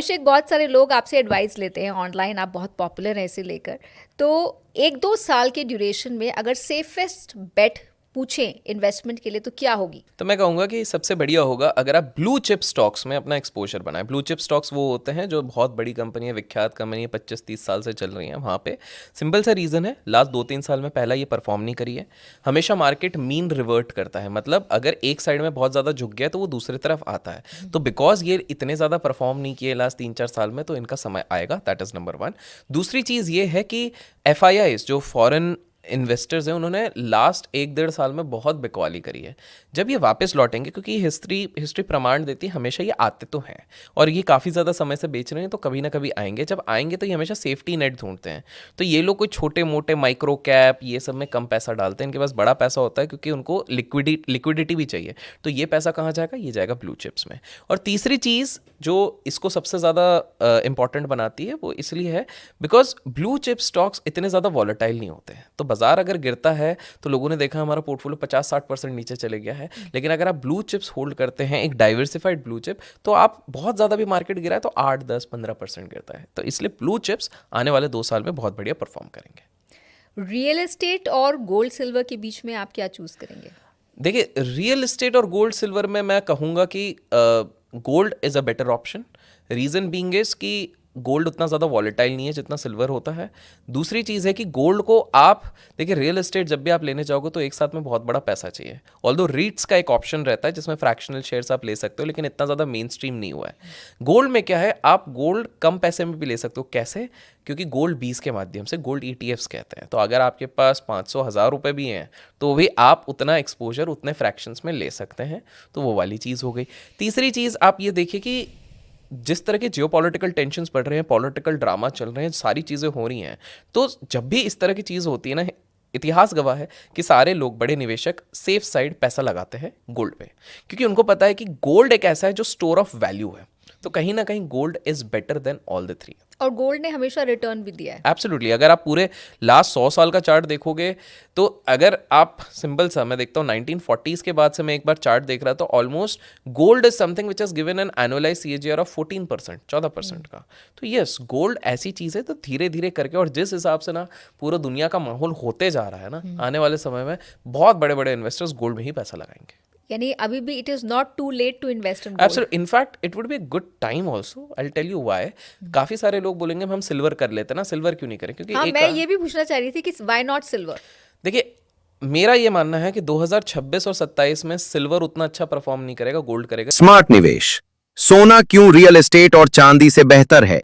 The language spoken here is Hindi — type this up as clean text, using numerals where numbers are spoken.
अभिषेक, बहुत सारे लोग आपसे एडवाइस लेते हैं ऑनलाइन, आप बहुत पॉपुलर हैं इसे लेकर। तो 1-2 साल के ड्यूरेशन में अगर सेफेस्ट बेट पूछें इन्वेस्टमेंट के लिए तो क्या होगी? तो मैं कहूँगा कि सबसे बढ़िया होगा अगर आप ब्लू चिप स्टॉक्स में अपना एक्सपोजर बनाएं। ब्लू चिप स्टॉक्स वो होते हैं जो बहुत बड़ी कंपनी है, विख्यात कंपनी है, 25-30 साल से चल रही हैं। वहाँ पे सिंपल सा रीज़न है, लास्ट 2-3 साल में पहला ये परफॉर्म नहीं करी है। हमेशा मार्केट मीन रिवर्ट करता है, मतलब अगर एक साइड में बहुत ज़्यादा झुक गया तो वो दूसरी तरफ आता है। तो बिकॉज ये इतने ज़्यादा परफॉर्म नहीं किए लास्ट 3-4 साल में, तो इनका समय आएगा। That is number 1। दूसरी चीज़ ये है कि FIIs जो फॉरेन इन्वेस्टर्स हैं, उन्होंने लास्ट 1-1.5 साल में बहुत बिकवाली करी है। जब ये वापस लौटेंगे, क्योंकि हिस्ट्री प्रमाण देती है हमेशा ये आते तो हैं, और ये काफ़ी ज़्यादा समय से बेच रहे हैं, तो कभी ना कभी आएंगे। जब आएंगे तो ये हमेशा सेफ्टी नेट ढूंढते हैं। तो ये लोग कोई छोटे मोटे माइक्रो कैप ये सब में कम पैसा डालते हैं, इनके पास बड़ा पैसा होता है क्योंकि उनको लिक्विडिटी भी चाहिए। तो ये पैसा कहाँ जाएगा? ये जाएगा ब्लू चिप्स में। और तीसरी चीज़ जो इसको सबसे ज़्यादा इंपॉर्टेंट बनाती है वो इसलिए है बिकॉज ब्लू चिप स्टॉक्स इतने ज़्यादा वॉलेटाइल नहीं होते हैं। तो बाजार अगर गिरता है तो लोगों ने देखा हमारा पोर्टफोलियो 50-60% नीचे चले गया है, लेकिन अगर आप ब्लू चिप्स होल्ड करते हैं, एक डाइवर्सिफाइड ब्लू चिप, तो आप बहुत ज़्यादा भी मार्केट गिरा है तो 8-10-15% गिरता है। तो इसलिए ब्लू चिप्स आने वाले 2 साल में बहुत बढ़िया परफॉर्म करेंगे। रियल एस्टेट और गोल्ड सिल्वर के बीच में आप क्या चूज करेंगे? देखिए, रियल एस्टेट और गोल्ड सिल्वर में मैं कहूँगा कि gold is a better option. Reason being is कि गोल्ड उतना ज़्यादा वॉलेटाइल नहीं है जितना सिल्वर होता है। दूसरी चीज़ है कि गोल्ड को आप देखिए, रियल एस्टेट जब भी आप लेने जाओगे तो एक साथ में बहुत बड़ा पैसा चाहिए। ऑल्दो रीट्स का एक ऑप्शन रहता है जिसमें फ्रैक्शनल शेयर्स आप ले सकते हो, लेकिन इतना ज़्यादा मेन स्ट्रीम नहीं हुआ है। गोल्ड में क्या है, आप गोल्ड कम पैसे में भी ले सकते हो। कैसे? क्योंकि गोल्ड 20 के माध्यम से, गोल्ड ETFs कहते हैं। तो अगर आपके पास 500-1000 रुपये भी हैं तो भी आप उतना एक्सपोजर उतने फ्रैक्शंस में ले सकते हैं। तो वो वाली चीज़ हो गई। तीसरी चीज़ आप ये देखिए कि जिस तरह के जियोपॉलिटिकल टेंशन्स बढ़ रहे हैं, पॉलिटिकल ड्रामा चल रहे हैं, सारी चीज़ें हो रही हैं, तो जब भी इस तरह की चीज़ होती है ना, इतिहास गवाह है कि सारे लोग, बड़े निवेशक सेफ साइड पैसा लगाते हैं गोल्ड पे, क्योंकि उनको पता है कि गोल्ड एक ऐसा है जो स्टोर ऑफ वैल्यू है। तो कहीं ना कहीं gold is better than all the three. और गोल्ड ने हमेशा रिटर्न भी दिया है। एब्सोल्युटली। अगर आप पूरे लास्ट 100 साल का चार्ट देखोगे तो अगर आप सिंपल सा, मैं देखता हूँ 1940s के बाद से मैं एक बार चार्ट देख रहा था, almost gold is something which has given an annualise CAGR of 14%, 14% का। तो यस, गोल्ड ऐसी चीज़ है। तो धीरे धीरे करके, और जिस हिसाब से ना पूरा दुनिया का माहौल होते जा रहा है ना, आने वाले समय में बहुत बड़े बड़े इन्वेस्टर्स गोल्ड में ही पैसा लगाएंगे। यानी अभी भी it is not too late to invest in gold. Absolutely. In fact it would be a good time also. I will tell you why. काफी सारे लोग बोलेंगे हम सिल्वर कर लेते ना, सिल्वर क्यों नहीं करें? क्योंकि हाँ, मैं ये भी पूछना चाह रही थी कि व्हाई नॉट सिल्वर? देखिए, मेरा ये मानना है कि 2026 और 27 में सिल्वर उतना अच्छा परफॉर्म नहीं करेगा, गोल्ड करेगा। स्मार्ट निवेश, सोना क्यों रियल एस्टेट और चांदी से बेहतर है?